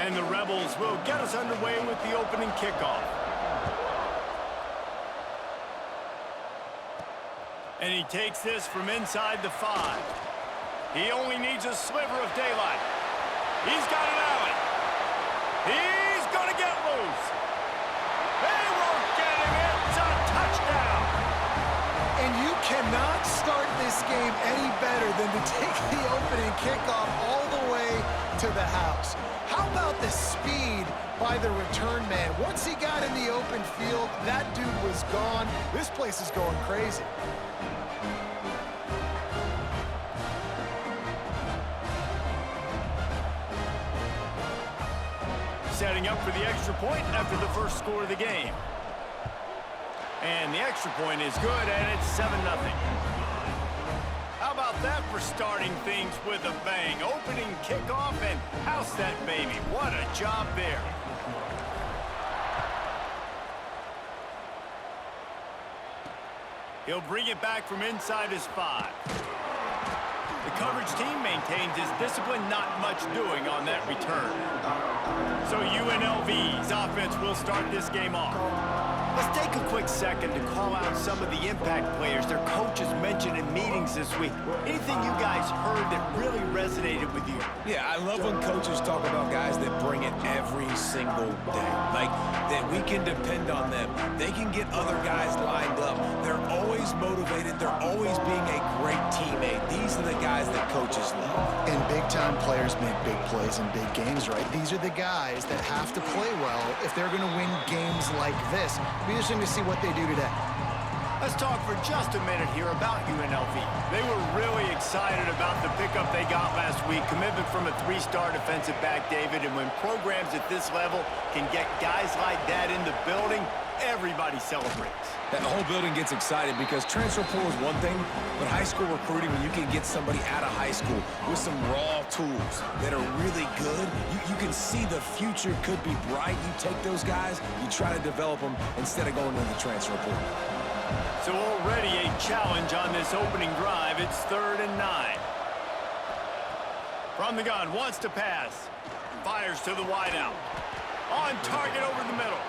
And the Rebels will get us underway with the opening kickoff. And he takes this from inside the 5. He only needs a sliver of daylight. He's got an alley. He's going to get loose. They won't get him. It's a touchdown. And you cannot start this game any better than to take the opening kickoff all the way to the house. How about the speed by the return man? Once he got in the open field, that dude was gone. This place is going crazy. Setting up for the extra point after the first score of the game. And the extra point is good, and it's 7-0. How about that for starting things with a bang? Opening kickoff and house that baby. What a job there. He'll bring it back from inside his 5. The coverage team maintains his discipline, not much doing on that return. So UNLV's offense will start this game off. Let's take a quick second to call out some of the impact players their coaches mentioned in meetings this week. Anything you guys heard that really resonated with you? Yeah, I love when coaches talk about guys that bring it every single day. Like, that we can depend on them. They can get other guys lined up. They're always motivated. They're always being a great teammate. These are the guys that coaches love. And big-time players make big plays in big games, right? These are the guys that have to play well if they're going to win games like this. It'll be interesting to see what they do today. Let's talk for just a minute here about UNLV. They were really excited about the pickup they got last week. Commitment from a 3-star defensive back, David. And when programs at this level can get guys like that in the building, everybody celebrates. That whole building gets excited because transfer portal is one thing, but high school recruiting, when you can get somebody out of high school with some raw tools that are really good, you can see the future could be bright. You take those guys, you try to develop them instead of going to the transfer portal. So already a challenge on this opening drive. It's 3rd and 9. From the gun, wants to pass. Fires to the wideout. On target over the middle.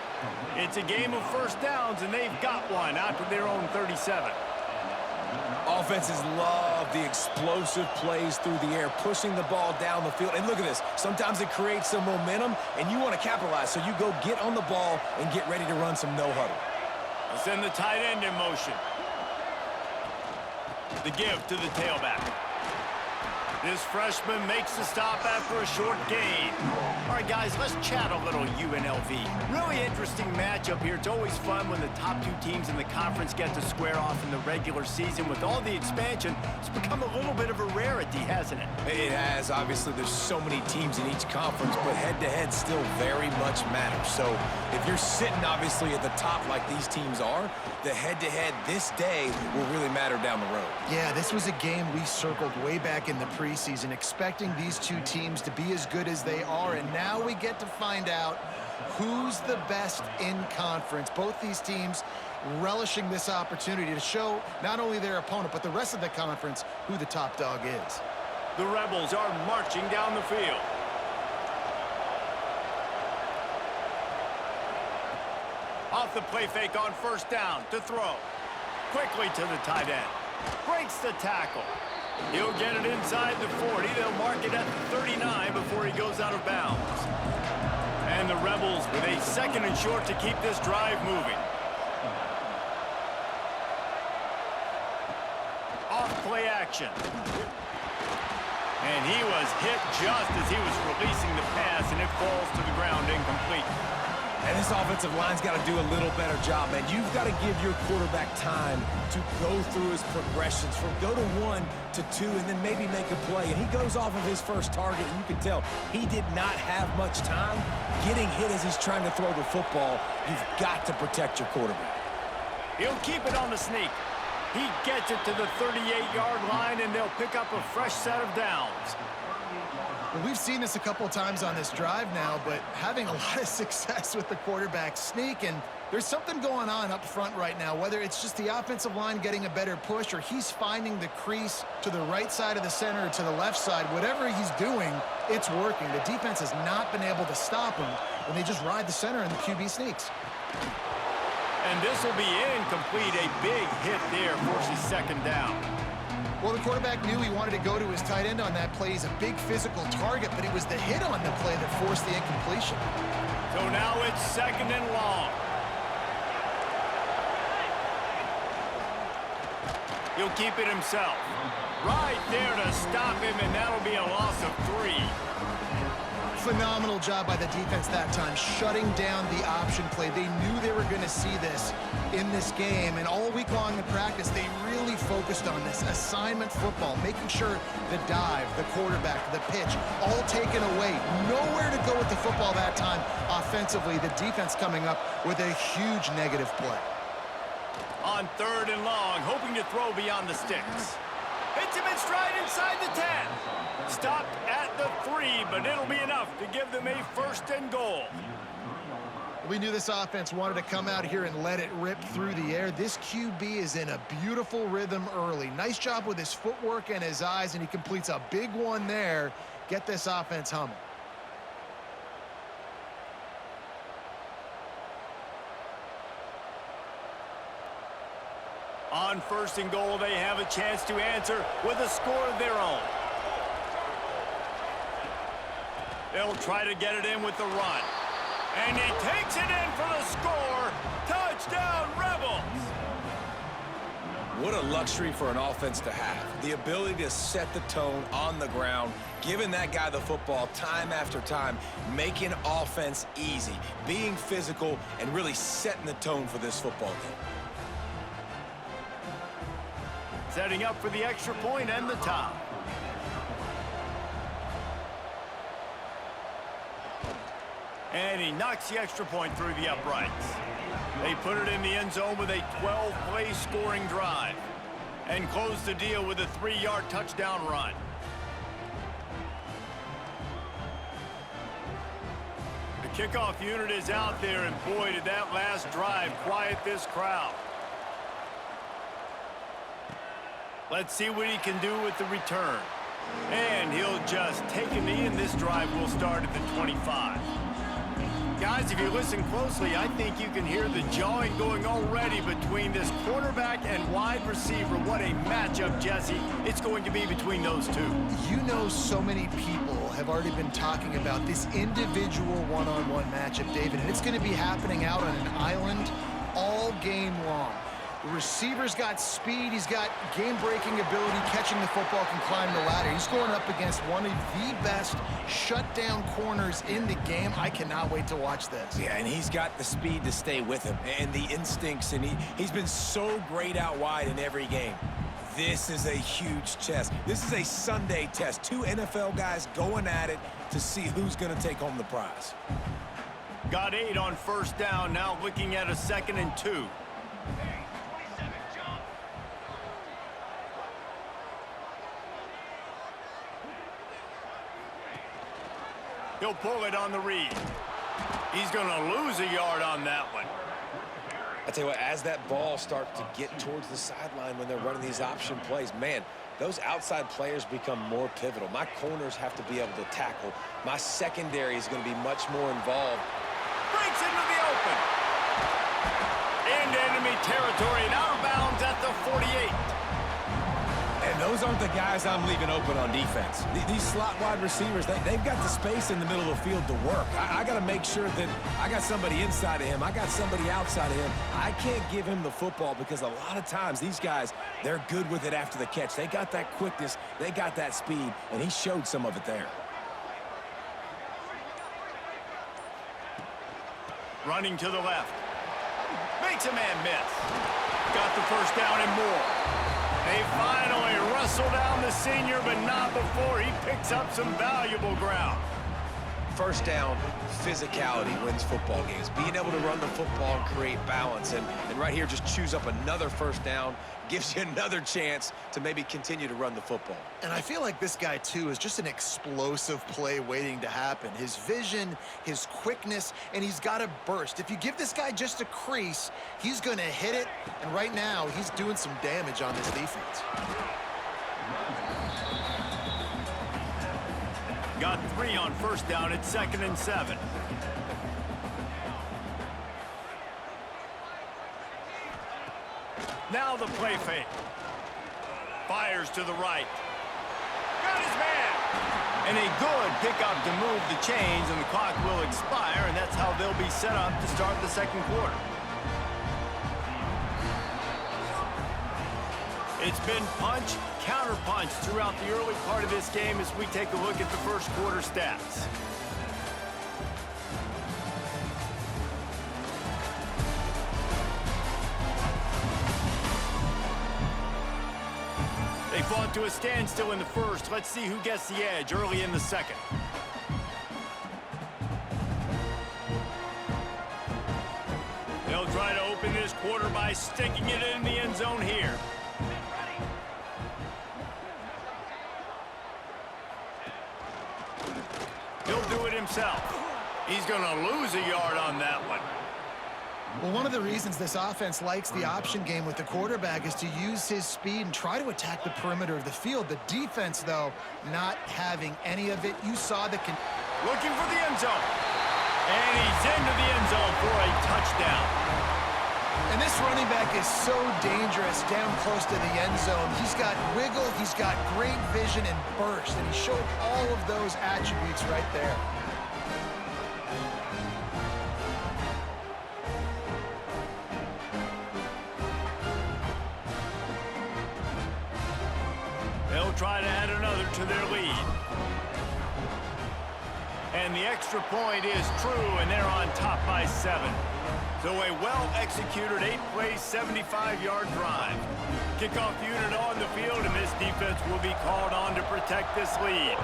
It's a game of first downs, and they've got one out to their own 37. Offenses love the explosive plays through the air, pushing the ball down the field. And look at this. Sometimes it creates some momentum, and you want to capitalize. So you go get on the ball and get ready to run some no-huddle. They'll send the tight end in motion. The give to the tailback. This freshman makes the stop after a short gain. All right, guys, let's chat a little UNLV. Really interesting matchup here. It's always fun when the top 2 teams in the conference get to square off in the regular season. With all the expansion, it's become a little bit of a rarity, hasn't it? It has. Obviously, there's so many teams in each conference, but head-to-head still very much matters. So if you're sitting, obviously, at the top like these teams are, the head-to-head this day will really matter down the road. Yeah, this was a game we circled way back in the preseason, expecting these 2 teams to be as good as they are, and now we get to find out who's the best in conference. Both these teams relishing this opportunity to show not only their opponent, but the rest of the conference who the top dog is. The Rebels are marching down the field. Off the play fake on first down to throw. Quickly to the tight end. Breaks the tackle. He'll get it inside the 40. They'll mark it at the 39 before he goes out of bounds. And the Rebels with a 2nd and short to keep this drive moving. Off play action. And he was hit just as he was releasing the pass, and it falls to the ground incomplete. And this offensive line's got to do a little better job, man. You've got to give your quarterback time to go through his progressions from go to 1 to 2 and then maybe make a play. And he goes off of his first target, and you can tell he did not have much time getting hit as he's trying to throw the football. You've got to protect your quarterback. He'll keep it on the sneak. He gets it to the 38-yard line, and they'll pick up a fresh set of downs. Well, we've seen this a couple of times on this drive now, but having a lot of success with the quarterback sneak, and there's something going on up front right now, whether it's just the offensive line getting a better push or he's finding the crease to the right side of the center or to the left side. Whatever he's doing, It's working. The defense has not been able to stop them when they just ride the center and the QB sneaks. And this will be incomplete. A big hit there forces second down. Well, the quarterback knew he wanted to go to his tight end on that play. He's a big physical target, but it was the hit on the play that forced the incompletion. So now it's second and long. He'll keep it himself. Right there to stop him, and that'll be a loss of 3. Phenomenal job by the defense that time, shutting down the option play. They knew they were going to see this in this game, and all week long in practice, they really focused on this assignment football, making sure the dive, the quarterback, the pitch, all taken away. Nowhere to go with the football that time offensively. The defense coming up with a huge negative play. On third and long, hoping to throw beyond the sticks. Hits him in stride inside the 10. Stopped at the 3, but it'll be enough to give them a first and goal. We knew this offense wanted to come out here and let it rip through the air. This QB is in a beautiful rhythm early. Nice job with his footwork and his eyes, and he completes a big one there. Get this offense humming. On first and goal, they have a chance to answer with a score of their own. They'll try to get it in with the run. And he takes it in for the score. Touchdown, Rebels! What a luxury for an offense to have. The ability to set the tone on the ground, giving that guy the football time after time, making offense easy, being physical, and really setting the tone for this football game. Setting up for the extra point and the top. And he knocks the extra point through the uprights. They put it in the end zone with a 12-play scoring drive and close the deal with a 3-yard touchdown run. The kickoff unit is out there, and boy, did that last drive quiet this crowd. Let's see what he can do with the return. And he'll just take a knee, and this drive will start at the 25. Guys, if you listen closely, I think you can hear the jawing going already between this quarterback and wide receiver. What a matchup, Jesse, it's going to be between those two. You know, so many people have already been talking about this individual one-on-one matchup, David, and it's going to be happening out on an island all game long. The receiver's got speed, he's got game-breaking ability, catching the football, can climb the ladder. He's going up against one of the best shutdown corners in the game. I cannot wait to watch this. Yeah, and he's got the speed to stay with him and the instincts, and he's been so great out wide in every game. This is a huge test. This is a Sunday test. 2 NFL guys going at it to see who's going to take home the prize. Got 8 on first down, now looking at a 2nd and 2. He'll pull it on the read. He's going to lose a yard on that one. I tell you what, as that ball starts to get towards the sideline when they're running these option plays, man, those outside players become more pivotal. My corners have to be able to tackle. My secondary is going to be much more involved. Breaks into the open. Into enemy territory and out of bounds at the 48. And those aren't the guys I'm leaving open on defense. These slot wide receivers, they've got the space in the middle of the field to work. I got to make sure that I got somebody inside of him. I got somebody outside of him. I can't give him the football because a lot of times these guys, they're good with it after the catch. They got that quickness. They got that speed, and he showed some of it there. Running to the left. Makes a man miss. Got the first down and more. They finally wrestle down the senior, but not before he picks up some valuable ground. First down, physicality wins football games. Being able to run the football and create balance. And right here, just choose up another first down, gives you another chance to maybe continue to run the football. And I feel like this guy, too, is just an explosive play waiting to happen. His vision, his quickness, and he's got a burst. If you give this guy just a crease, he's going to hit it. And right now, he's doing some damage on this defense. got 3 on first down at 2nd and 7. Now the play fake. Fires to the right. Got his man. And a good pickup to move the chains, and the clock will expire, and that's how they'll be set up to start the second quarter. It's been punch, counter-punch throughout the early part of this game as we take a look at the first quarter stats. They fought to a standstill in the first. Let's see who gets the edge early in the second. They'll try to open this quarter by sticking it in the end zone here. He'll do it himself. He's going to lose a yard on that one. Well, one of the reasons this offense likes the option game with the quarterback is to use his speed and try to attack the perimeter of the field. The defense, though, not having any of it. You saw the... Looking for the end zone. And he's into the end zone for a touchdown. And this running back is so dangerous down close to the end zone. He's got wiggle, he's got great vision and burst, and he showed all of those attributes right there. They'll try to add another to their lead. And the extra point is true, and they're on top by 7. So a well-executed 8-play, 75-yard drive. Kickoff unit on the field, and this defense will be called on to protect this lead.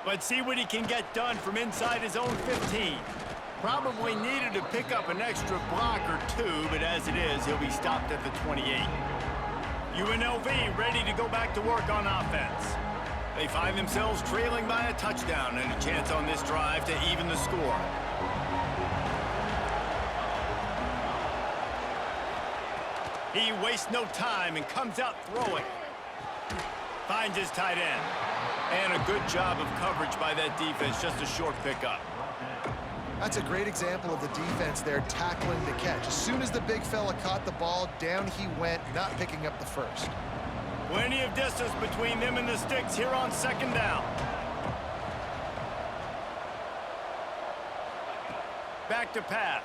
Let's see what he can get done from inside his own 15. Probably needed to pick up an extra block or 2, but as it is, he'll be stopped at the 28. UNLV ready to go back to work on offense. They find themselves trailing by a touchdown and a chance on this drive to even the score. He wastes no time and comes out throwing. Finds his tight end. And a good job of coverage by that defense, just a short pickup. That's a great example of the defense there tackling the catch. As soon as the big fella caught the ball, down he went, not picking up the first. Plenty of distance between them and the sticks here on second down. Back to pass.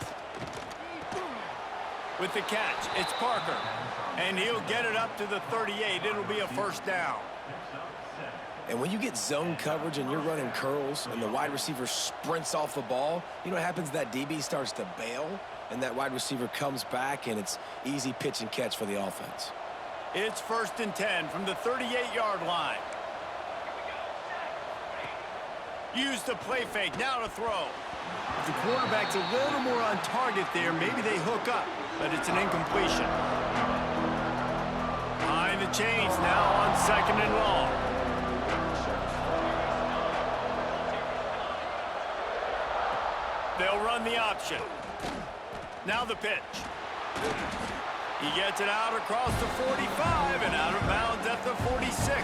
With the catch, it's Parker. And he'll get it up to the 38. It'll be a first down. And when you get zone coverage and you're running curls and the wide receiver sprints off the ball, you know what happens? That DB starts to bail, and that wide receiver comes back, and it's easy pitch and catch for the offense. It's 1st and 10 from the 38-yard line. Use the play fake, now to throw. If the quarterback's a little more on target there, maybe they hook up, but it's an incompletion. Behind the chains now on 2nd and long. They'll run the option. Now the pitch. He gets it out across the 45 and out of bounds at the 46.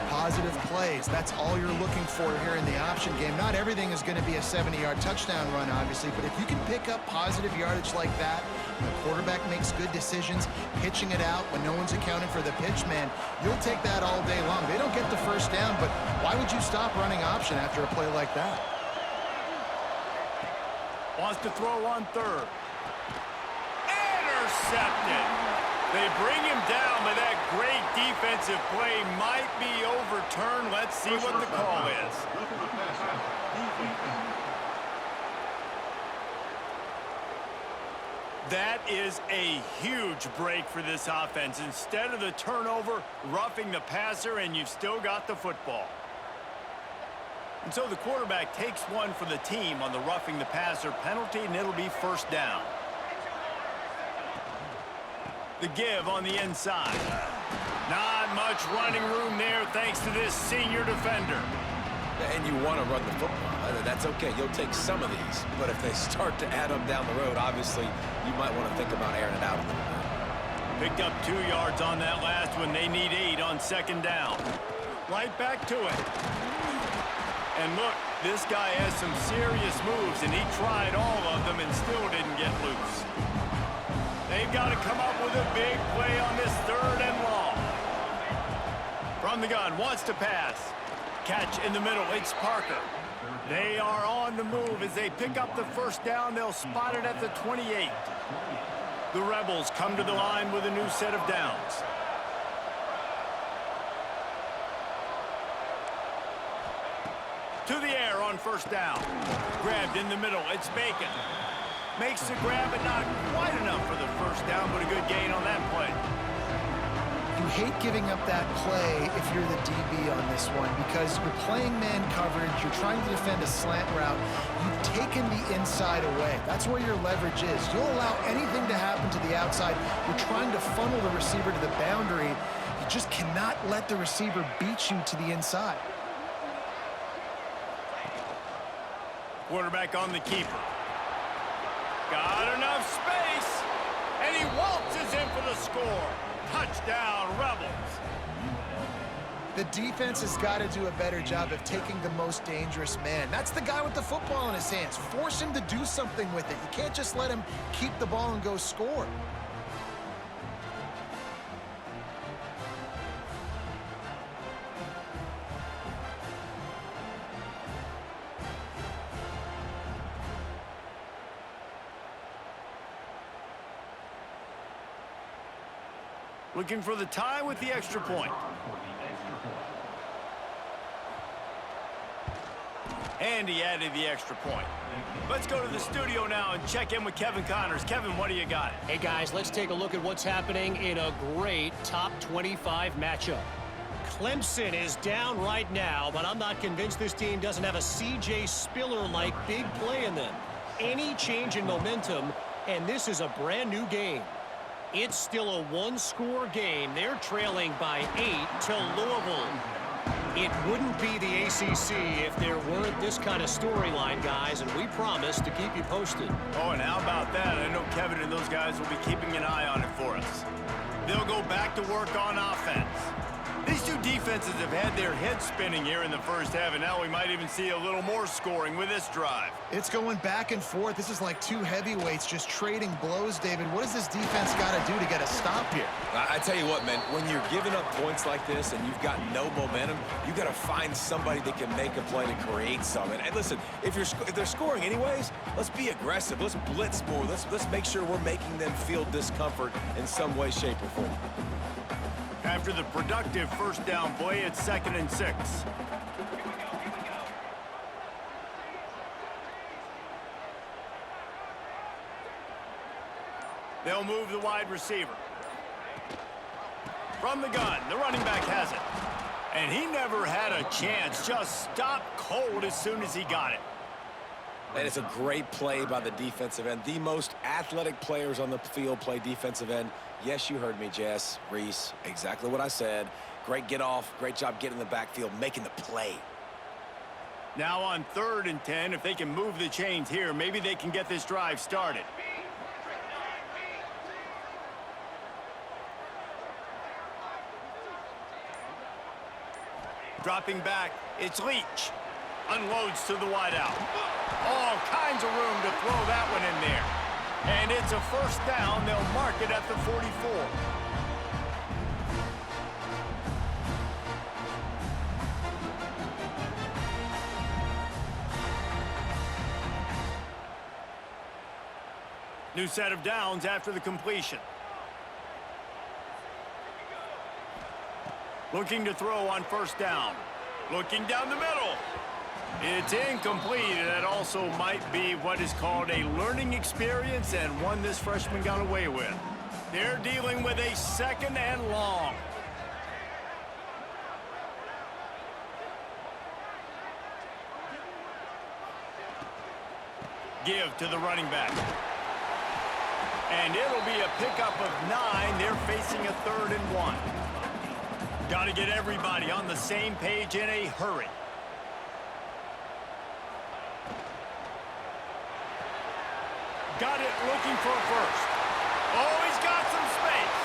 Positive plays, that's all you're looking for here in the option game. Not everything is going to be a 70-yard touchdown run, obviously, but if you can pick up positive yardage like that, the quarterback makes good decisions, pitching it out when no one's accounting for the pitch, man, you'll take that all day long. They don't get the first down, but why would you stop running option after a play like that? Wants to throw on 3rd. Intercepted. They bring him down, but that great defensive play might be overturned. Let's see what the call is. That is a huge break for this offense. Instead of the turnover, roughing the passer, and you've still got the football. And so the quarterback takes one for the team on the roughing the passer penalty, and it'll be first down. The give on the inside. Not much running room there thanks to this senior defender. And you want to run the football. That's okay. You'll take some of these. But if they start to add them down the road, obviously, you might want to think about airing it out a little bit. Picked up 2 yards on that last one. They need 8 on second down. Right back to it. And look, this guy has some serious moves, and he tried all of them and still didn't get loose. They've got to come up with a big play on this 3rd and long. From the gun, wants to pass. Catch in the middle, it's Parker. They are on the move as they pick up the first down. They'll spot it at the 28. The Rebels come to the line with a new set of downs. To the air on first down. Grabbed in the middle, it's Bacon. Makes the grab, but not quite enough for the first down, but a good gain on that play. You hate giving up that play if you're the DB on this one because you're playing man coverage, you're trying to defend a slant route, you've taken the inside away. That's where your leverage is. You'll allow anything to happen to the outside. You're trying to funnel the receiver to the boundary. You just cannot let the receiver beat you to the inside. Quarterback on the keeper. Got enough space, and he waltzes in for the score. Touchdown, Rebels. The defense has got to do a better job of taking the most dangerous man. That's the guy with the football in his hands. Force him to do something with it. You can't just let him keep the ball and go score. Looking for the tie with the extra point. And he added the extra point. Let's go to the studio now and check in with Kevin Connors. Kevin, what do you got? Hey, guys, let's take a look at what's happening in a great top 25 matchup. Clemson is down right now, but I'm not convinced this team doesn't have a C.J. Spiller-like big play in them. Any change in momentum, and this is a brand-new game. It's still a one-score game. They're trailing by 8 to Louisville. It wouldn't be the ACC if there weren't this kind of storyline, guys, and we promise to keep you posted. Oh, and how about that? I know Kevin and those guys will be keeping an eye on it for us. They'll go back to work on offense. These two defenses have had their heads spinning here in the first half, and now we might even see a little more scoring with this drive. It's going back and forth. This is like two heavyweights just trading blows, David. What does this defense got to do to get a stop here? I tell you what, man, when you're giving up points like this and you've got no momentum, you got to find somebody that can make a play to create something. And listen, if they're scoring anyways, let's be aggressive. Let's blitz more. Let's make sure we're making them feel discomfort in some way, shape, or form. After the productive first down play, it's 2nd and 6. They'll move the wide receiver. From the gun, the running back has it. And he never had a chance, just stopped cold as soon as he got it. And it's a great play by the defensive end. The most athletic players on the field play defensive end. Yes, you heard me, Jess, Reese. Exactly what I said. Great get off. Great job getting in the backfield, making the play. Now on 3rd and 10, if they can move the chains here, maybe they can get this drive started. Dropping back, it's Leach. Unloads to the wideout. All kinds of room to throw that one in there. And it's a first down. They'll mark it at the 44. New set of downs after the completion. Looking to throw on first down. Looking down the middle. It's incomplete, and that also might be what is called a learning experience and one this freshman got away with. They're dealing with a 2nd and long. Give to the running back. And it'll be a pickup of 9. They're facing a 3rd and 1. Got to get everybody on the same page in a hurry. Got it, looking for a first. Oh, he's got some space.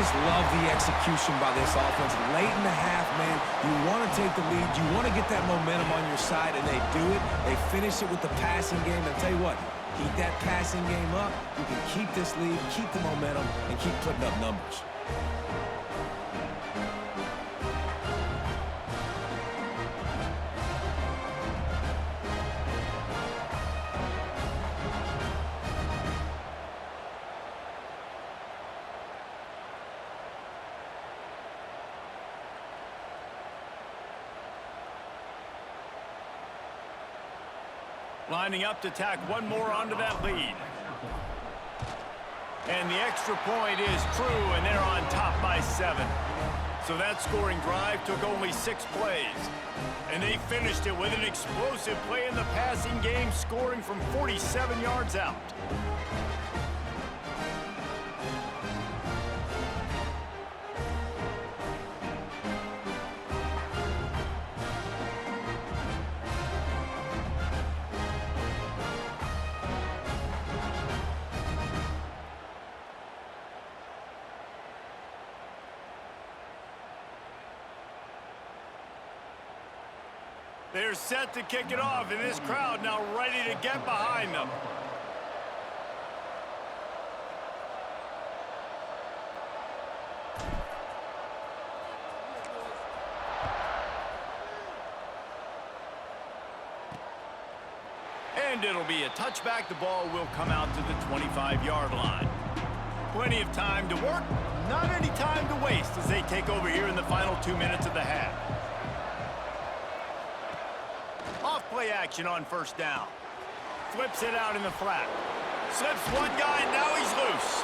just love the execution by this offense. Late in the half, man, you want to take the lead. You want to get that momentum on your side, and they do it. They finish it with the passing game. I'll tell you what, keep that passing game up. You can keep this lead, keep the momentum, and keep putting up numbers. Lining up to tack one more onto that lead. And the extra point is true, and they're on top by 7. So that scoring drive took only 6 plays. And they finished it with an explosive play in the passing game, scoring from 47 yards out. They're set to kick it off, and this crowd now ready to get behind them. And it'll be a touchback. The ball will come out to the 25-yard line. Plenty of time to work, not any time to waste as they take over here in the final 2 minutes of the half. Play action on first down. Flips it out in the flat. Slips one guy, and now he's loose.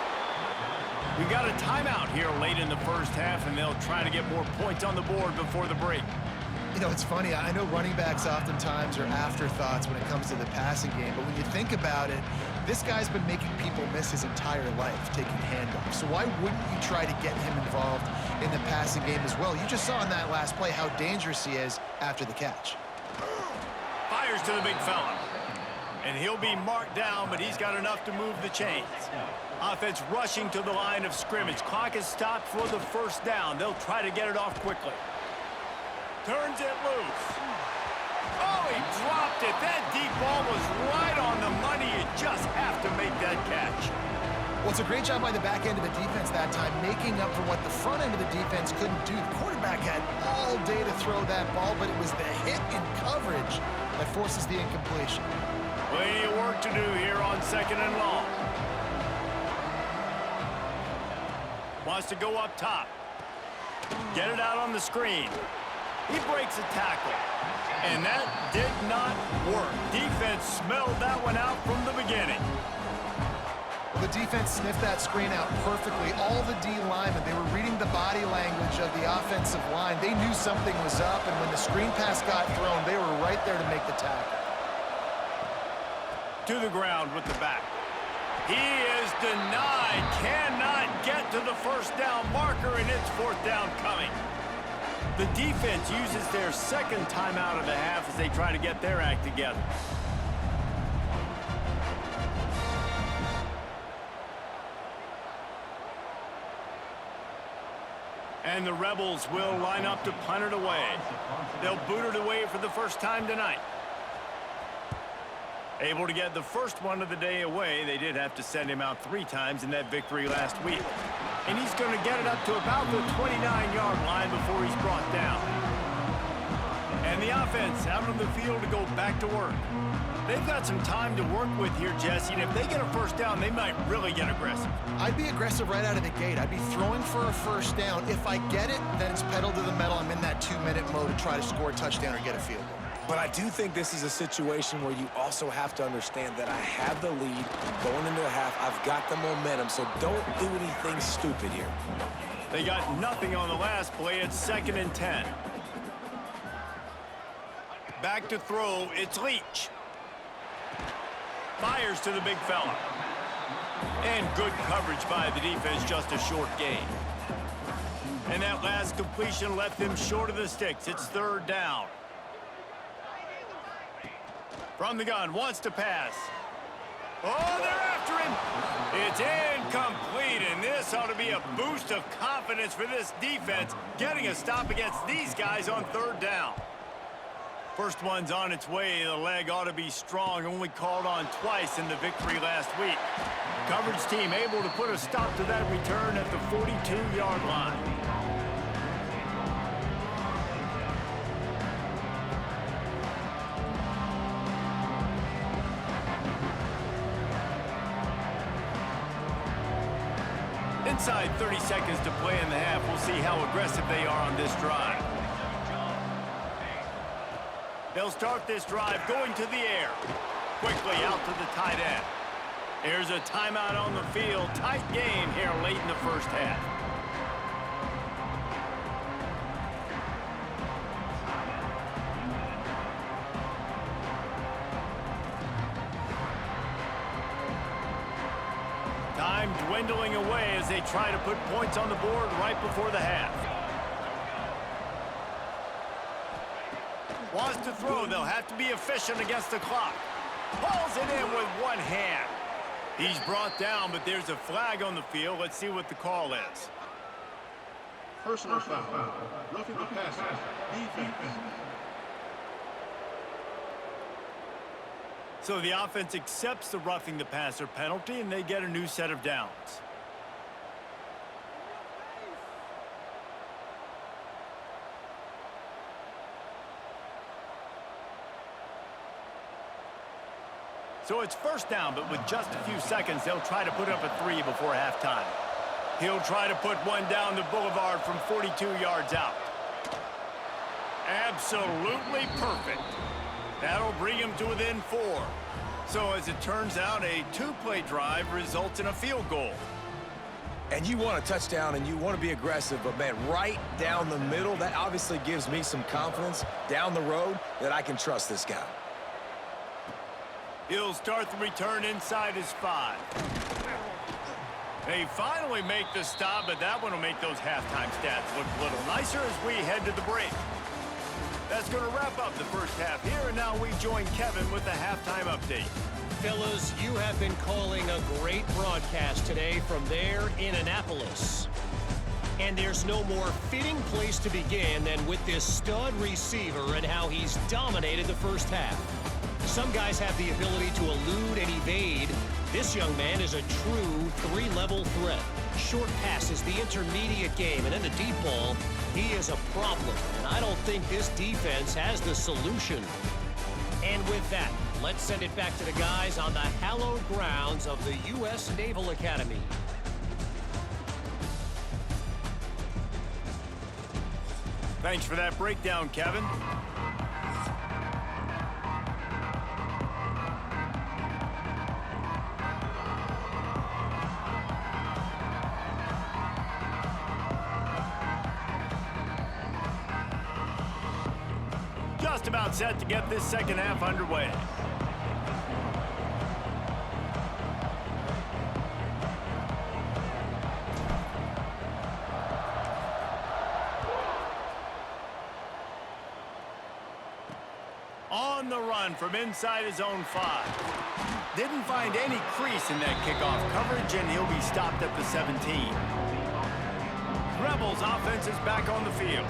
We've got a timeout here late in the first half, and they'll try to get more points on the board before the break. You know, it's funny. I know running backs oftentimes are afterthoughts when it comes to the passing game, but when you think about it, this guy's been making people miss his entire life taking handoffs. So why wouldn't you try to get him involved in the passing game as well? You just saw in that last play how dangerous he is after the catch. Fires to the big fella. And he'll be marked down, but he's got enough to move the chains. Offense rushing to the line of scrimmage. Clock is stopped for the first down. They'll try to get it off quickly. Turns it loose. Oh, he dropped it. That deep ball was right on the money. You just have to make that catch. Well, it's a great job by the back end of the defense that time, making up for what the front end of the defense couldn't do. The quarterback had all day to throw that ball, but it was the hit in coverage that forces the incompletion. Plenty of work to do here on 2nd and long. Wants to go up top. Get it out on the screen. He breaks a tackle. And that did not work. Defense smelled that one out from the beginning. Well, the defense sniffed that screen out perfectly. All the D linemen, they were reading the body language of the offensive line. They knew something was up, and when the screen pass got thrown, they were right there to make the tackle. To the ground with the back. He is denied. Cannot get to the first down marker, and it's 4th down coming. The defense uses their second timeout of the half as they try to get their act together. And the Rebels will line up to punt it away. They'll boot it away for the first time tonight. Able to get the first one of the day away. They did have to send him out 3 times in that victory last week. And he's going to get it up to about the 29-yard line before he's brought down. And the offense out on the field to go back to work. They've got some time to work with here, Jesse, and if they get a first down, they might really get aggressive. I'd be aggressive right out of the gate. I'd be throwing for a first down. If I get it, then it's pedal to the metal. I'm in that 2-minute mode to try to score a touchdown or get a field goal. But I do think this is a situation where you also have to understand that I have the lead going into the half. I've got the momentum, so don't do anything stupid here. They got nothing on the last play. It's 2nd and 10. Back to throw. It's Leach. Fires to the big fella. And good coverage by the defense, just a short gain. And that last completion left them short of the sticks. It's 3rd down. From the gun, wants to pass. Oh, they're after him. It's incomplete, and this ought to be a boost of confidence for this defense, getting a stop against these guys on third down. First one's on its way. The leg ought to be strong, only called on twice in the victory last week. Coverage team able to put a stop to that return at the 42-yard line. Inside 30 seconds to play in the half. We'll see how aggressive they are on this drive. They'll start this drive going to the air. Quickly out to the tight end. There's a timeout on the field. Tight game here late in the first half. Time dwindling away as they try to put points on the board right before the half. Wants to throw. They'll have to be efficient against the clock. Pulls it in with one hand. He's brought down, but there's a flag on the field. Let's see what the call is. Personal foul. Roughing the passer. Defense. So the offense accepts the roughing the passer penalty, and they get a new set of downs. So it's first down, but with just a few seconds, they'll try to put up a 3 before halftime. He'll try to put one down the boulevard from 42 yards out. Absolutely perfect. That'll bring him to within 4. So as it turns out, a 2-play drive results in a field goal. And you want a touchdown and you want to be aggressive, but man, right down the middle, that obviously gives me some confidence down the road that I can trust this guy. He'll start the return inside his 5. They finally make the stop, but that one will make those halftime stats look a little nicer as we head to the break. That's going to wrap up the first half here, and now we join Kevin with the halftime update. Fellas, you have been calling a great broadcast today from there in Annapolis. And there's no more fitting place to begin than with this stud receiver and how he's dominated the first half. Some guys have the ability to elude and evade. This young man is a true 3-level threat. Short passes, the intermediate game, and then the deep ball, he is a problem. And I don't think this defense has the solution. And with that, let's send it back to the guys on the hallowed grounds of the U.S. Naval Academy. Thanks for that breakdown, Kevin. Just about set to get this second half underway. On the run from inside his own 5. Didn't find any crease in that kickoff coverage, and he'll be stopped at the 17. Rebels offense is back on the field.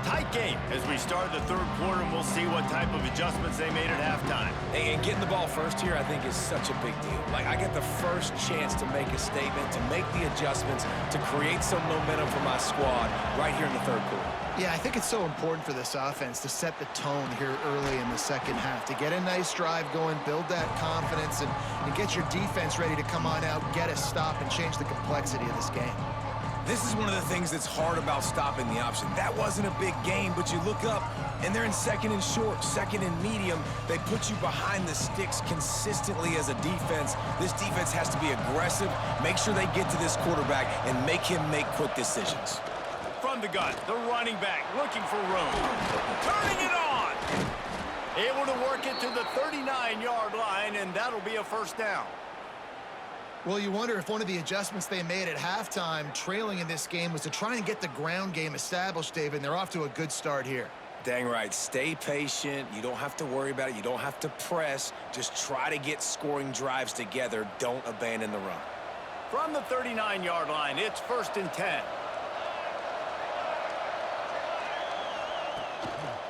Tight game as we start the third quarter, and we'll see what type of adjustments they made at halftime. And getting the ball first here, I think, is such a big deal. Like, I get the first chance to make a statement, to make the adjustments, to create some momentum for my squad right here in the third quarter. Yeah, I think it's so important for this offense to set the tone here early in the second half, to get a nice drive going, build that confidence, and get your defense ready to come on out, get a stop, and change the complexity of this game. This is one of the things that's hard about stopping the option. That wasn't a big game, but you look up, and they're in second and short, second and medium. They put you behind the sticks consistently as a defense. This defense has to be aggressive, make sure they get to this quarterback, and make him make quick decisions. From the gun, the running back looking for room. Turning it on! Able to work it to the 39-yard line, and that'll be a first down. Well, you wonder if one of the adjustments they made at halftime, trailing in this game, was to try and get the ground game established, David, and they're off to a good start here. Dang right. Stay patient. You don't have to worry about it. You don't have to press. Just try to get scoring drives together. Don't abandon the run. From the 39-yard line, it's 1st and 10.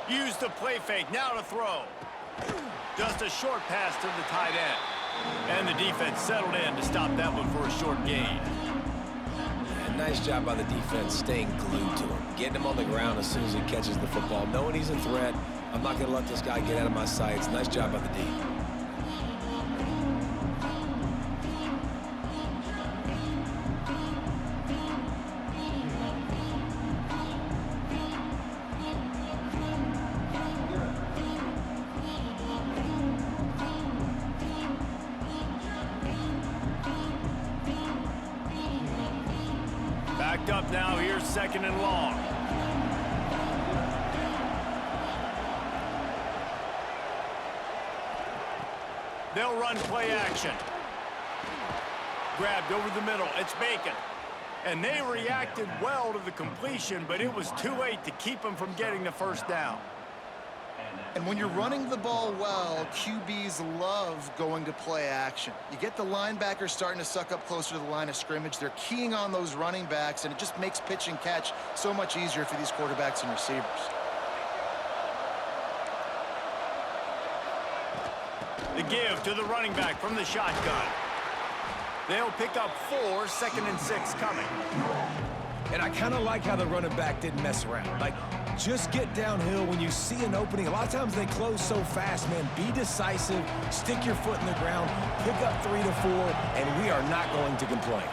Use the play fake, now to throw. Just a short pass to the tight end. And the defense settled in to stop that one for a short gain. And nice job by the defense staying glued to him. Getting him on the ground as soon as he catches the football. Knowing he's a threat, I'm not going to let this guy get out of my sights. Nice job by the D. Backed up now, here's 2nd and long. They'll run play action. Grabbed over the middle, it's Bacon. And they reacted well to the completion, but it was too late to keep them from getting the 1st down. And when you're running the ball well, QBs love going to play action. You get the linebackers starting to suck up closer to the line of scrimmage. They're keying on those running backs, and it just makes pitch and catch so much easier for these quarterbacks and receivers. The give to the running back from the shotgun. They'll pick up 4, 2nd and 6 coming. And I kind of like how the running back didn't mess around. Like, just get downhill when you see an opening. A lot of times they close so fast, man. Be decisive, stick your foot in the ground, pick up 3 to 4, and we are not going to complain.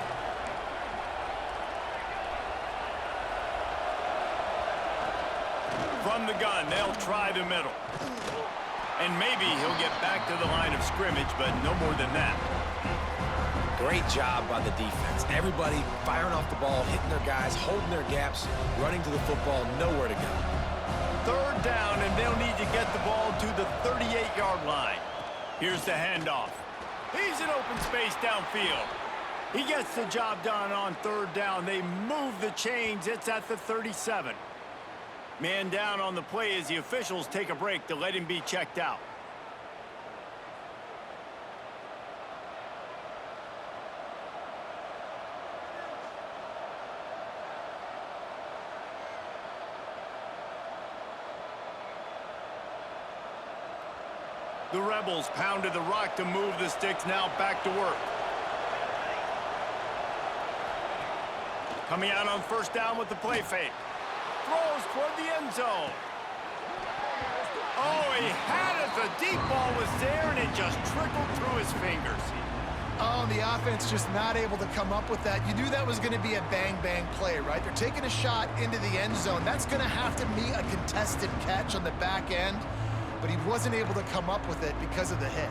From the gun, they'll try the middle. And maybe he'll get back to the line of scrimmage, but no more than that. Great job by the defense. Everybody firing off the ball, hitting their guys, holding their gaps, running to the football, nowhere to go. 3rd down, and they'll need to get the ball to the 38-yard line. Here's the handoff. He's in open space downfield. He gets the job done on 3rd down. They move the chains. It's at the 37. Man down on the play as the officials take a break to let him be checked out. The Rebels pounded the rock to move the sticks, now back to work. Coming out on 1st down with the play fake. Throws toward the end zone. Oh, he had it. The deep ball was there, and it just trickled through his fingers. Oh, and the offense just not able to come up with that. You knew that was going to be a bang-bang play, right? They're taking a shot into the end zone. That's going to have to be a contested catch on the back end, but he wasn't able to come up with it because of the hit.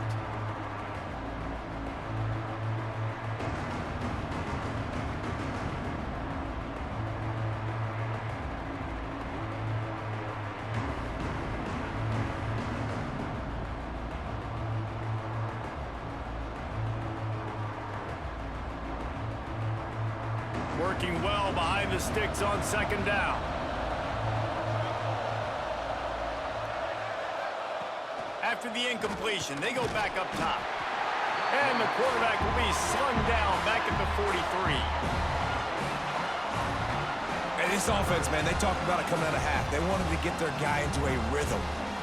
Working well behind the sticks on 2nd down. After the incompletion, they go back up top. And the quarterback will be slung down back at the 43. And this offense, man, they talked about it coming out of half. They wanted to get their guy into a rhythm.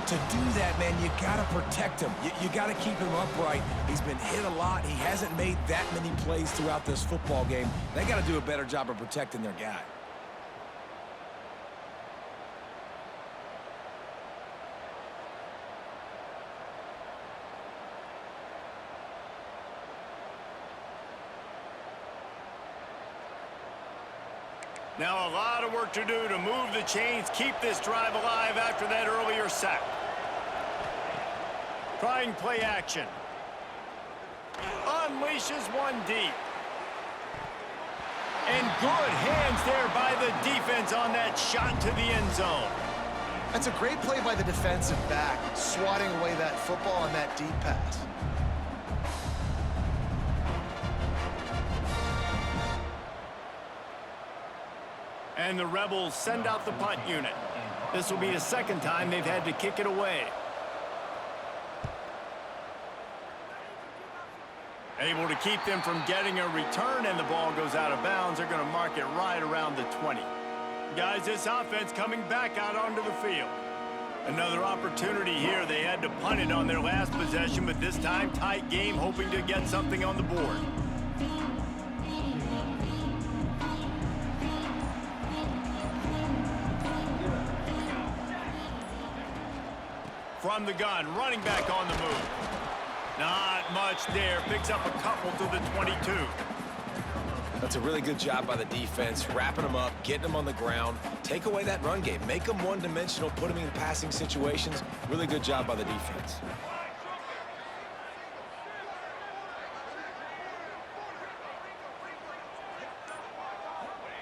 To do that, man, you got to protect him. You got to keep him upright. He's been hit a lot. He hasn't made that many plays throughout this football game. They got to do a better job of protecting their guy. Now a lot of work to do to move the chains, keep this drive alive after that earlier sack. Trying play action. Unleashes one deep. And good hands there by the defense on that shot to the end zone. That's a great play by the defensive back, swatting away that football on that deep pass. And the Rebels send out the punt unit. This will be the second time they've had to kick it away. Able to keep them from getting a return, and the ball goes out of bounds. They're going to mark it right around the 20. Guys, this offense coming back out onto the field. Another opportunity here. They had to punt it on their last possession, but this time tight game, hoping to get something on the board. From the gun, running back on the move. Not much there. Picks up a couple to the 22. That's a really good job by the defense, wrapping them up, getting them on the ground. Take away that run game. Make them one-dimensional, put them in passing situations. Really good job by the defense.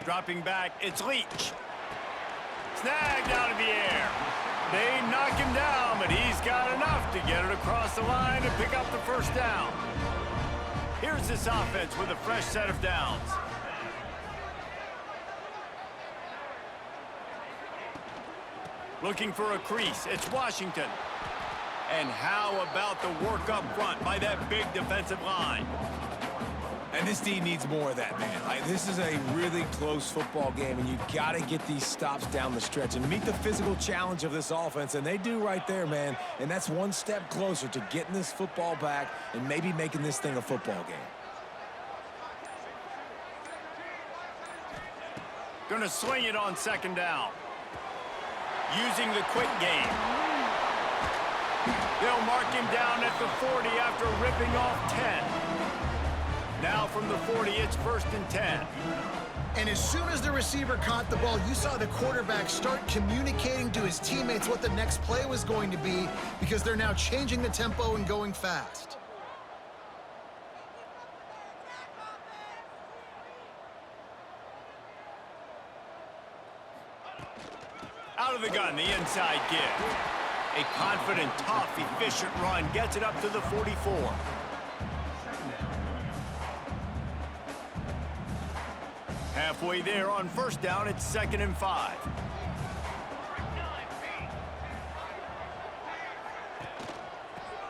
Dropping back, it's Leach. Snagged out of the air. They knock him down, but he's got enough to get it across the line and pick up the first down. Here's this offense with a fresh set of downs. Looking for a crease, it's Washington. And how about the work up front by that big defensive line? And this team needs more of that, man. Like, this is a really close football game, and you got to get these stops down the stretch and meet the physical challenge of this offense, and they do right there, man. And that's one step closer to getting this football back and maybe making this thing a football game. Gonna swing it on second down. Using the quick game. They'll mark him down at the 40 after ripping off 10. Now from the 40, it's 1st and 10. And as soon as the receiver caught the ball, you saw the quarterback start communicating to his teammates what the next play was going to be, because they're now changing the tempo and going fast. Out of the gun, the inside give. A confident, tough, efficient run gets it up to the 44. Halfway there on first down, it's 2nd and 5.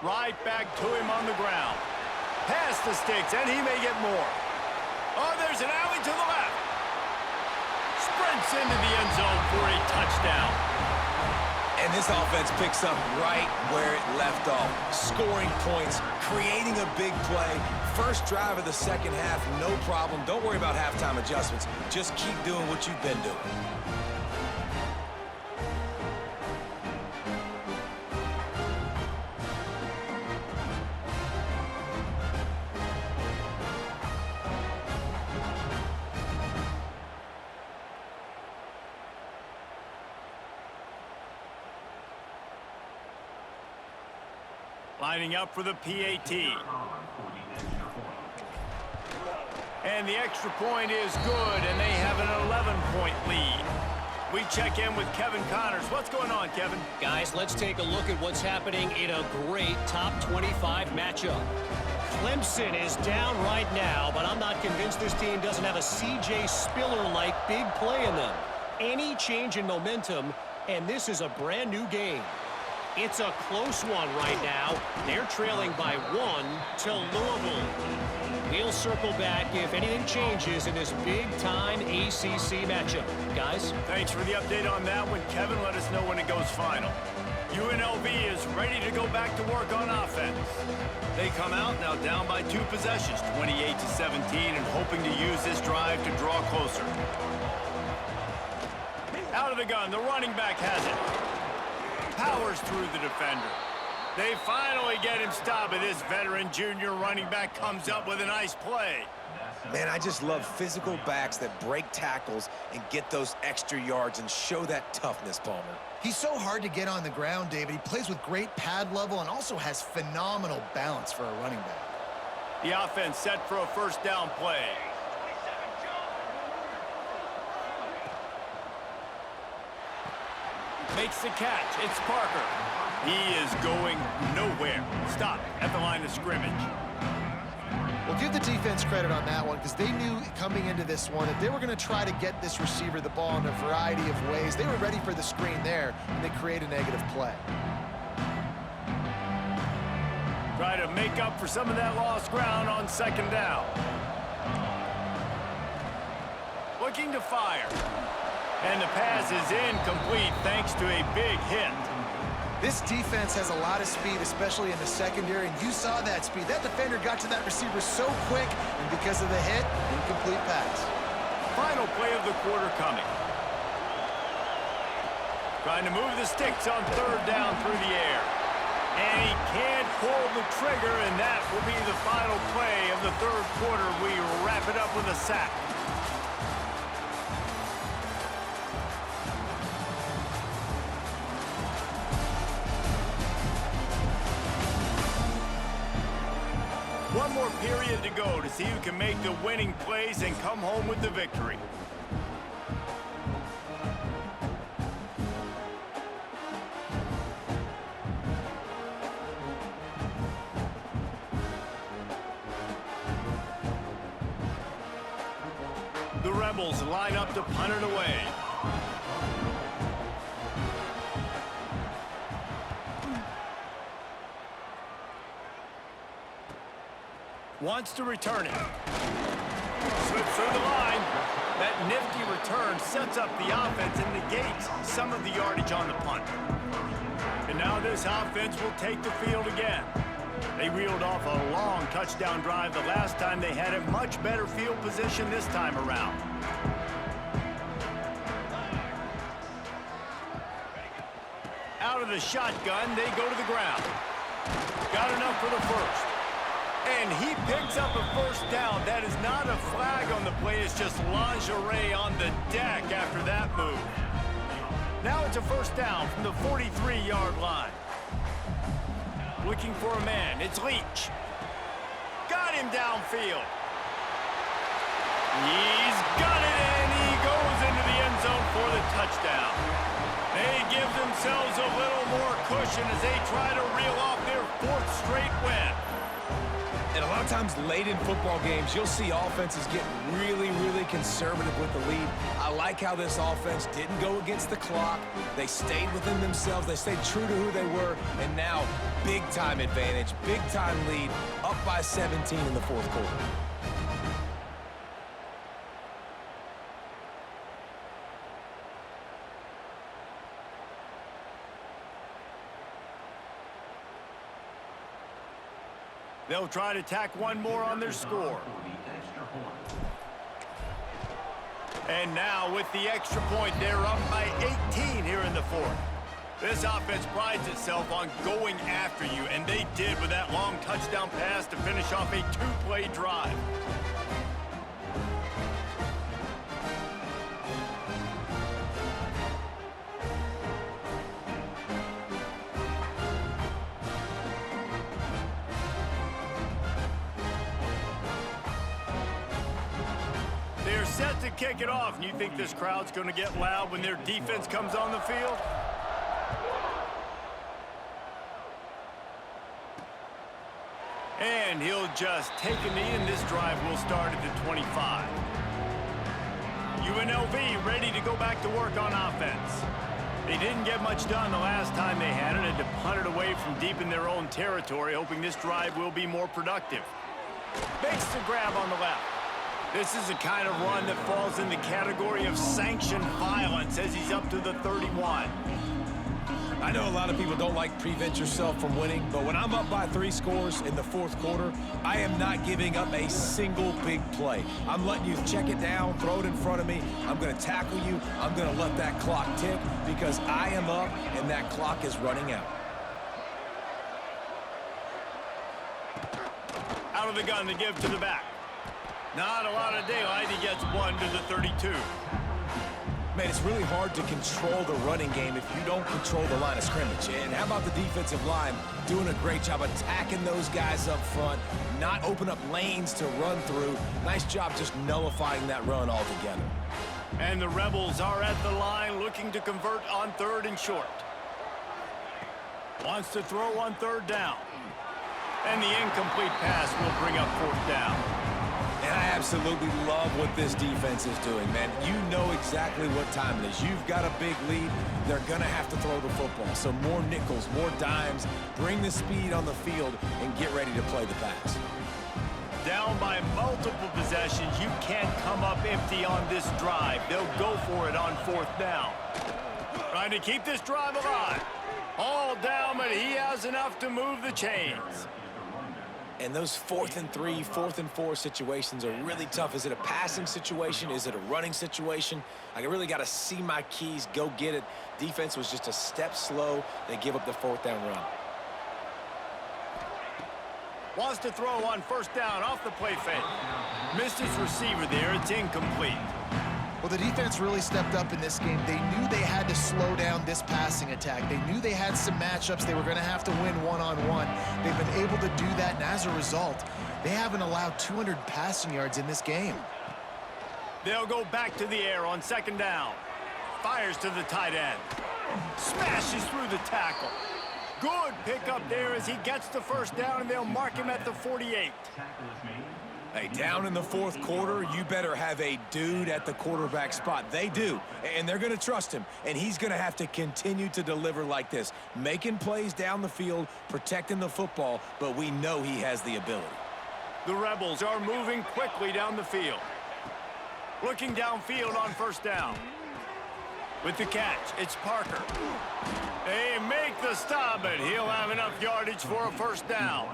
Right back to him on the ground. Past the sticks, and he may get more. Oh, there's an alley to the left. Sprints into the end zone for a touchdown. And this offense picks up right where it left off. Scoring points, creating a big play. First drive of the second half, no problem. Don't worry about halftime adjustments. Just keep doing what you've been doing. Lining up for the PAT. And the extra point is good, and they have an 11-point lead. We check in with Kevin Connors. What's going on, Kevin? Guys, let's take a look at what's happening in a great top 25 matchup. Clemson is down right now, but I'm not convinced this team doesn't have a C.J. Spiller-like big play in them. Any change in momentum, and this is a brand new game. It's a close one right now. They're trailing by 1 to Louisville. We'll circle back if anything changes in this big-time ACC matchup. Guys? Thanks for the update on that one, Kevin. Let us know when it goes final. UNLV is ready to go back to work on offense. They come out now down by 2 possessions, 28-17, and hoping to use this drive to draw closer. Out of the gun, the running back has it. Powers through the defender. They finally get him stopped, and this veteran junior running back comes up with a nice play. Man, I just love physical backs that break tackles and get those extra yards and show that toughness, Palmer. He's so hard to get on the ground, David. He plays with great pad level and also has phenomenal balance for a running back. The offense set for a first down play. Makes the catch. It's Parker. He is going nowhere. Stop at the line of scrimmage. Well, give the defense credit on that one because they knew coming into this one that they were going to try to get this receiver the ball in a variety of ways. They were ready for the screen there, and they create a negative play. Try to make up for some of that lost ground on second down. Looking to fire. And the pass is incomplete thanks to a big hit. This defense has a lot of speed, especially in the secondary, and you saw that speed. That defender got to that receiver so quick, and because of the hit, incomplete pass. Final play of the quarter coming. Trying to move the sticks on third down through the air. And he can't pull the trigger, and that will be the final play of the third quarter. We wrap it up with a sack. One more period to go to see who can make the winning plays and come home with the victory. The Rebels line up to punt it away. Wants to return it. Slips through the line. That nifty return sets up the offense and negates some of the yardage on the punt. And now this offense will take the field again. They reeled off a long touchdown drive the last time. They had a much better field position this time around. Out of the shotgun, they go to the ground. Got enough for the first. And he picks up a first down. That is not a flag on the play. It's just lingerie on the deck after that move. Now it's a first down from the 43-yard line. Looking for a man. It's Leach. Got him downfield. He's got it, and he goes into the end zone for the touchdown. They give themselves a little more cushion as they try to reel off their fourth straight win. And a lot of times late in football games, you'll see offenses get really, really conservative with the lead. I like how this offense didn't go against the clock. They stayed within themselves. They stayed true to who they were. And now, big-time advantage, big-time lead, up by 17 in the fourth quarter. They'll try to tack one more on their score. And now with the extra point, they're up by 18 here in the fourth. This offense prides itself on going after you, and they did with that long touchdown pass to finish off a two-play drive. They're set to kick it off, and you think this crowd's going to get loud when their defense comes on the field? And he'll just take a knee, and this drive will start at the 25. UNLV ready to go back to work on offense. They didn't get much done the last time they had it, and to punt it away from deep in their own territory, hoping this drive will be more productive. Makes the grab on the left. This is the kind of run that falls in the category of sanctioned violence as he's up to the 31. I know a lot of people don't like prevent yourself from winning, but when I'm up by 3 scores in the fourth quarter, I am not giving up a single big play. I'm letting you check it down, throw it in front of me. I'm going to tackle you. I'm going to let that clock tick because I am up and that clock is running out. Out of the gun to give to the back. Not a lot of daylight. He gets one to the 32. Man, it's really hard to control the running game if you don't control the line of scrimmage. And how about the defensive line doing a great job attacking those guys up front, not open up lanes to run through. Nice job just nullifying that run altogether. And the Rebels are at the line looking to convert on 3rd and short. Wants to throw on 3rd down. And the incomplete pass will bring up fourth down. And I absolutely love what this defense is doing, man. You know exactly what time it is. You've got a big lead. They're going to have to throw the football. So more nickels, more dimes, bring the speed on the field, and get ready to play the pass. Down by multiple possessions, you can't come up empty on this drive. They'll go for it on fourth down. Trying to keep this drive alive. All down, but he has enough to move the chains. And those 4th and 3, 4th and 4 situations are really tough. Is it a passing situation? Is it a running situation? I really got to see my keys, go get it. Defense was just a step slow. They give up the 4th down run. Wants to throw on first down off the play fake. Missed his receiver there. It's incomplete. Well, the defense really stepped up in this game. They knew they had to slow down this passing attack. They knew they had some matchups they were going to have to win one-on-one. They've been able to do that, and as a result, they haven't allowed 200 passing yards in this game. They'll go back to the air on second down. Fires to the tight end. Smashes through the tackle. Good pickup there as he gets the first down, and they'll mark him at the 48. Hey, down in the 4th quarter, you better have a dude at the quarterback spot. They do, and they're going to trust him, and he's going to have to continue to deliver like this, making plays down the field, protecting the football, but we know he has the ability. The Rebels are moving quickly down the field. Looking downfield on first down. With the catch, it's Parker. They make the stop, but he'll have enough yardage for a first down.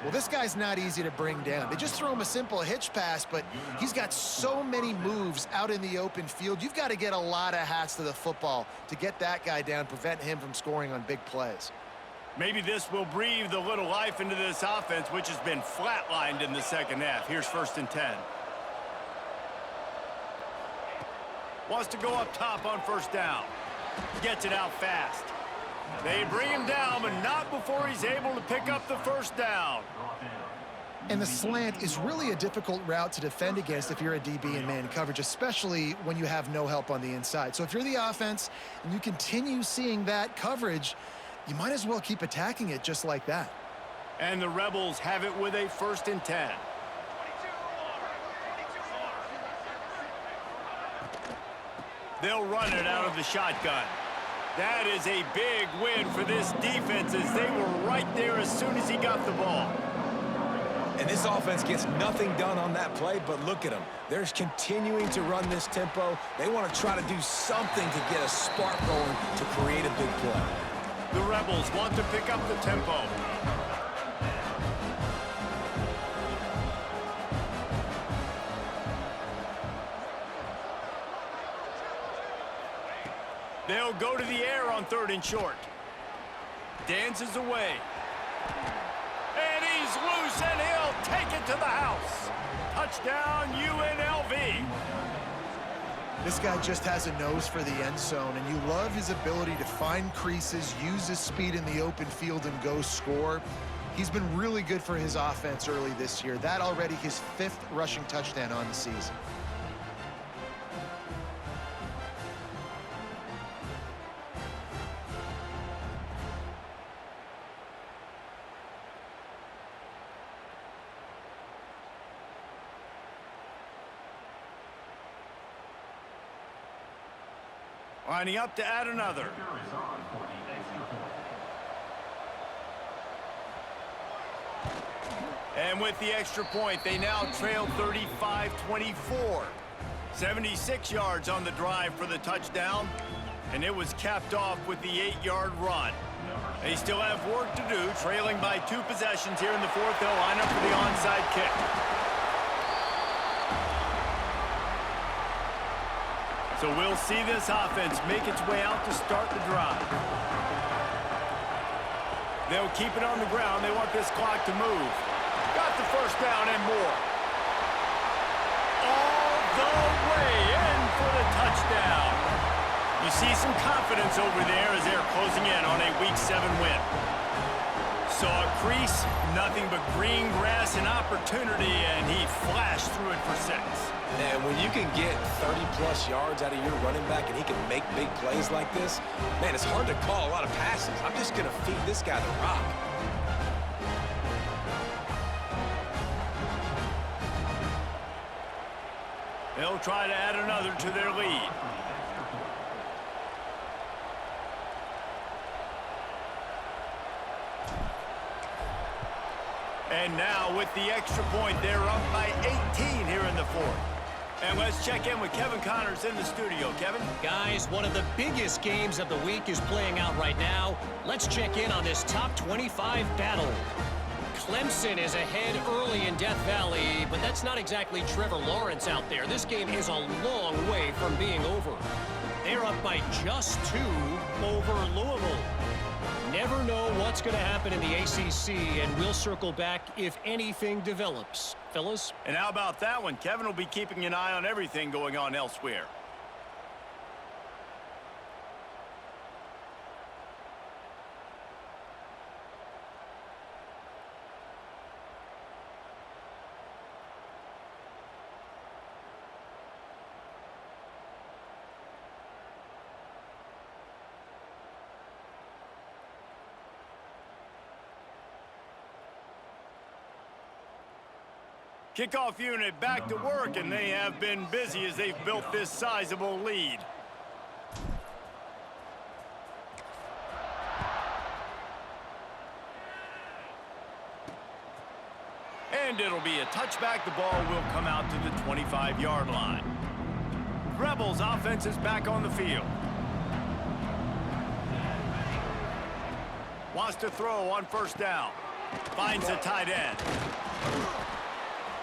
Well, this guy's not easy to bring down. They just throw him a simple hitch pass, but he's got so many moves out in the open field. You've got to get a lot of hats to the football to get that guy down, prevent him from scoring on big plays. Maybe this will breathe a little life into this offense, which has been flatlined in the second half. Here's 1st and 10. Wants to go up top on first down. Gets it out fast. They bring him down, but not before he's able to pick up the first down. And the slant is really a difficult route to defend against if you're a DB in man coverage, especially when you have no help on the inside. So if you're the offense and you continue seeing that coverage, you might as well keep attacking it just like that. And the Rebels have it with a 1st and 10. They'll run it out of the shotgun. That is a big win for this defense as they were right there as soon as he got the ball. And this offense gets nothing done on that play, but look at them. They're continuing to run this tempo. They want to try to do something to get a spark going to create a big play. The Rebels want to pick up the tempo. They'll go to the air on 3rd and short. Dances away. And he's loose, and he'll take it to the house. Touchdown, UNLV. This guy just has a nose for the end zone, and you love his ability to find creases, use his speed in the open field, and go score. He's been really good for his offense early this year. That already his 5th rushing touchdown on the season. Lining up to add another. And with the extra point, they now trail 35-24. 76 yards on the drive for the touchdown, and it was capped off with the 8-yard run. They still have work to do, trailing by 2 possessions here in the 4th. They'll line up for the onside kick. So we'll see this offense make its way out to start the drive. They'll keep it on the ground. They want this clock to move. Got the first down and more. All the way in for the touchdown. You see some confidence over there as they're closing in on a Week 7 win. Saw a crease, nothing but green grass and opportunity, and he flashed through it for 6. And when you can get 30-plus yards out of your running back and he can make big plays like this, man, it's hard to call a lot of passes. I'm just going to feed this guy the rock. They'll try to add another to their lead. And now with the extra point, they're up by 18 here in the fourth. And let's check in with Kevin Connors in the studio. Kevin? Guys, one of the biggest games of the week is playing out right now. Let's check in on this top 25 battle. Clemson is ahead early in Death Valley, but that's not exactly Trevor Lawrence out there. This game is a long way from being over. They're up by just 2 over Louisville. Never know what's going to happen in the ACC, and we'll circle back if anything develops. Fellas? And how about that one? Kevin will be keeping an eye on everything going on elsewhere. Kickoff unit back to work, and they have been busy as they've built this sizable lead. And it'll be a touchback. The ball will come out to the 25-yard line. Rebels offense is back on the field. Wants to throw on first down. Finds a tight end.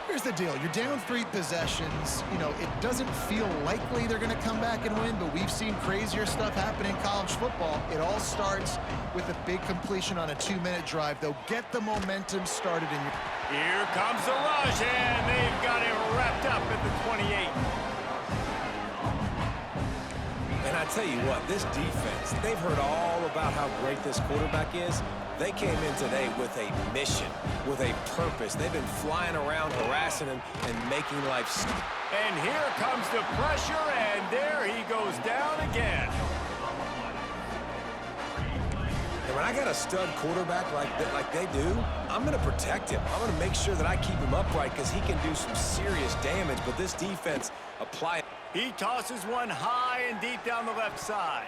Here's the deal. You're down 3 possessions. You know, it doesn't feel likely they're going to come back and win, but we've seen crazier stuff happen in college football. It all starts with a big completion on a 2-minute drive. They'll get the momentum started in your... Here comes the rush, and they've got him wrapped up at the 28. And I tell you what, this defense, they've heard all about how great this quarterback is. They came in today with a mission, with a purpose. They've been flying around, harassing him, and making life... And here comes the pressure, and there he goes down again. And when I got a stud quarterback like they do, I'm going to protect him. I'm going to make sure that I keep him upright because he can do some serious damage. But this defense apply. He tosses one high and deep down the left side.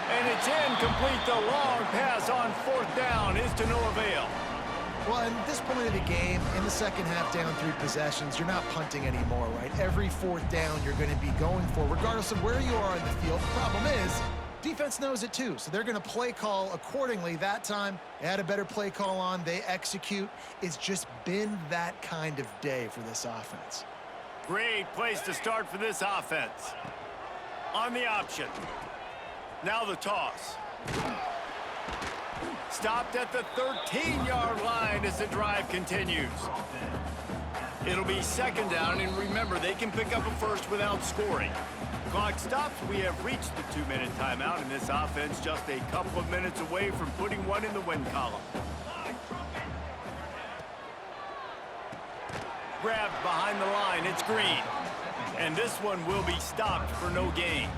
And it's incomplete. The long pass on fourth down is to no avail. Well, at this point of the game, in the second half, down 3 possessions, you're not punting anymore, right? Every fourth down you're going to be going for, regardless of where you are in the field. The problem is, defense knows it too, so they're going to play call accordingly. That time, they had a better play call on. They execute. It's just been that kind of day for this offense. Great place to start for this offense. On the option. Now the toss. Stopped at the 13-yard line as the drive continues. It'll be second down, and remember, they can pick up a first without scoring. Clock stops. We have reached the 2-minute timeout, and this offense just a couple of minutes away from putting one in the win column. Grabbed behind the line. It's Green. And this one will be stopped for no gain.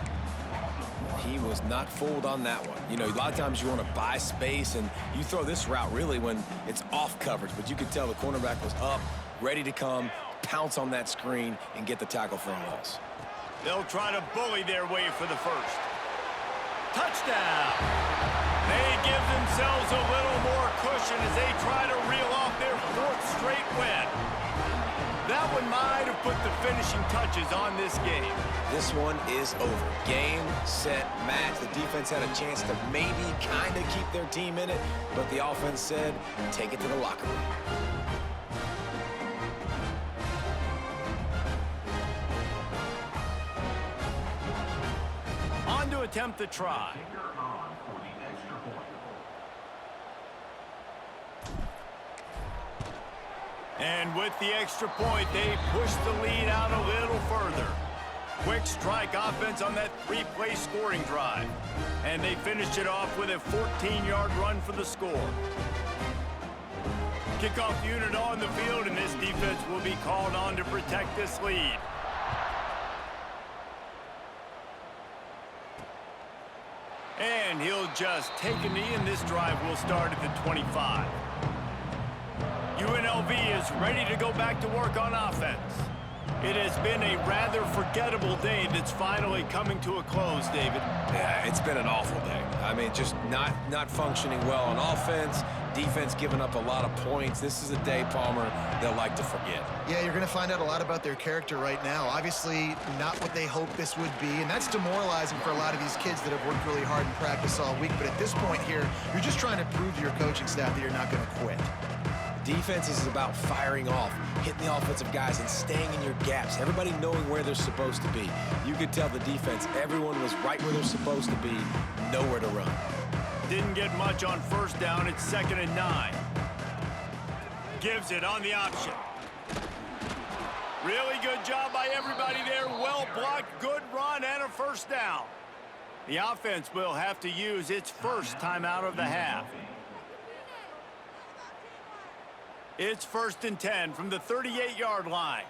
He was not fooled on that one. You know, a lot of times you want to buy space, and you throw this route really when it's off coverage. But you could tell the cornerback was up, ready to come, pounce on that screen, and get the tackle for a loss. They'll try to bully their way for the first. Touchdown! They give themselves a little more cushion as they try to reel off their 4th straight win. That one might have put the finishing touches on this game. This one is over. Game, set, match. The defense had a chance to maybe kind of keep their team in it, but the offense said, take it to the locker room. On to attempt the try. And with the extra point, they push the lead out a little further. Quick strike offense on that 3-play scoring drive. And they finish it off with a 14-yard run for the score. Kickoff unit on the field, and this defense will be called on to protect this lead. And he'll just take a knee, and this drive will start at the 25. UNLV is ready to go back to work on offense. It has been a rather forgettable day that's finally coming to a close, David. Yeah, it's been an awful day. I mean, just not functioning well on offense, defense giving up a lot of points. This is a day, Palmer, they'll like to forget. Yeah, you're going to find out a lot about their character right now. Obviously, not what they hoped this would be, and that's demoralizing for a lot of these kids that have worked really hard in practice all week. But at this point here, you're just trying to prove to your coaching staff that you're not going to quit. Defense is about firing off, hitting the offensive guys, and staying in your gaps. Everybody knowing where they're supposed to be. You could tell the defense, everyone was right where they're supposed to be, nowhere to run. Didn't get much on first down. It's 2nd and 9. Gives it on the option. Really good job by everybody there. Well blocked, good run, and a first down. The offense will have to use its first timeout of the half. It's 1st and 10 from the 38-yard line.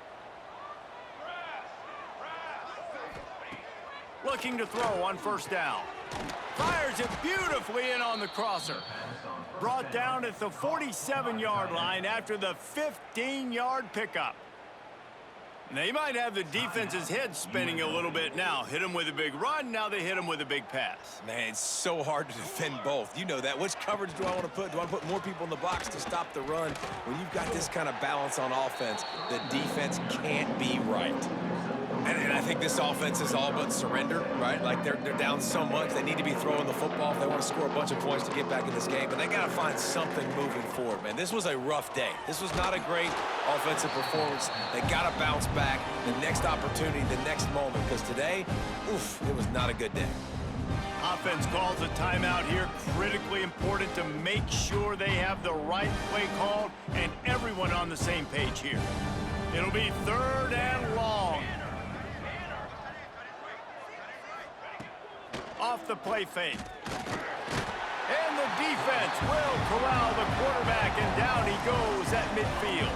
Looking to throw on first down. Fires it beautifully in on the crosser. Brought down at the 47-yard line after the 15-yard pickup. They might have the defense's head spinning a little bit now. Hit him with a big run, now they hit him with a big pass. Man, it's so hard to defend both. You know that. Which coverage do I want to put? Do I want to put more people in the box to stop the run? When you've got this kind of balance on offense, the defense can't be right. And I think this offense is all but surrender, right? Like they're down so much, they need to be throwing the football if they want to score a bunch of points to get back in this game. But they got to find something moving forward, man. This was a rough day. This was not a great offensive performance. They got to bounce back the next opportunity, the next moment, because today, oof, it was not a good day. Offense calls a timeout here. Critically important to make sure they have the right play called and everyone on the same page here. It'll be 3rd and long. Off the play fake. And the defense will corral the quarterback, and down he goes at midfield.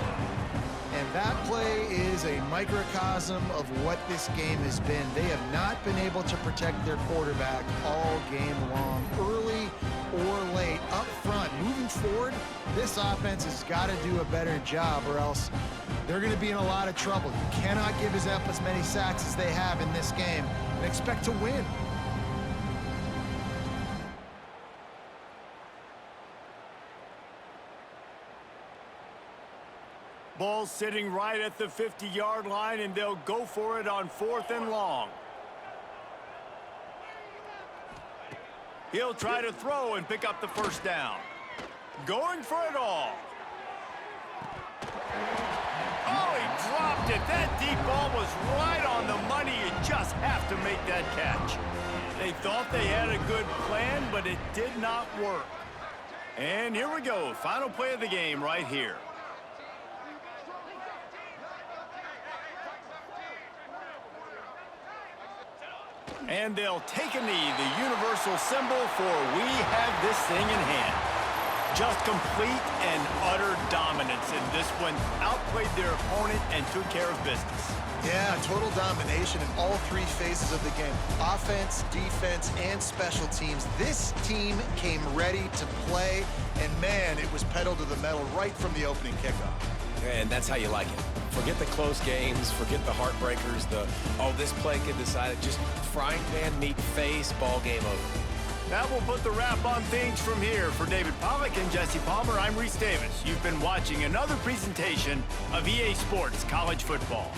And that play is a microcosm of what this game has been. They have not been able to protect their quarterback all game long, early or late, up front. Moving forward, this offense has got to do a better job, or else they're going to be in a lot of trouble. You cannot give up as many sacks as they have in this game and expect to win. Ball sitting right at the 50-yard line, and they'll go for it on 4th and long. He'll try to throw and pick up the first down. Going for it all. Oh, he dropped it. That deep ball was right on the money. You just have to make that catch. They thought they had a good plan, but it did not work. And here we go. Final play of the game right here. And they'll take a knee, the universal symbol for we have this thing in hand. Just complete and utter dominance in this one. Outplayed their opponent and took care of business. Yeah, total domination in all three phases of the game. Offense, defense, and special teams. This team came ready to play, and man, it was pedal to the metal right from the opening kickoff. And that's how you like it. Forget the close games, forget the heartbreakers, this play can decide it. Just frying pan meet face, ball game over. That will put the wrap on things from here. For David Pollack and Jesse Palmer, I'm Reese Davis. You've been watching another presentation of EA Sports College Football.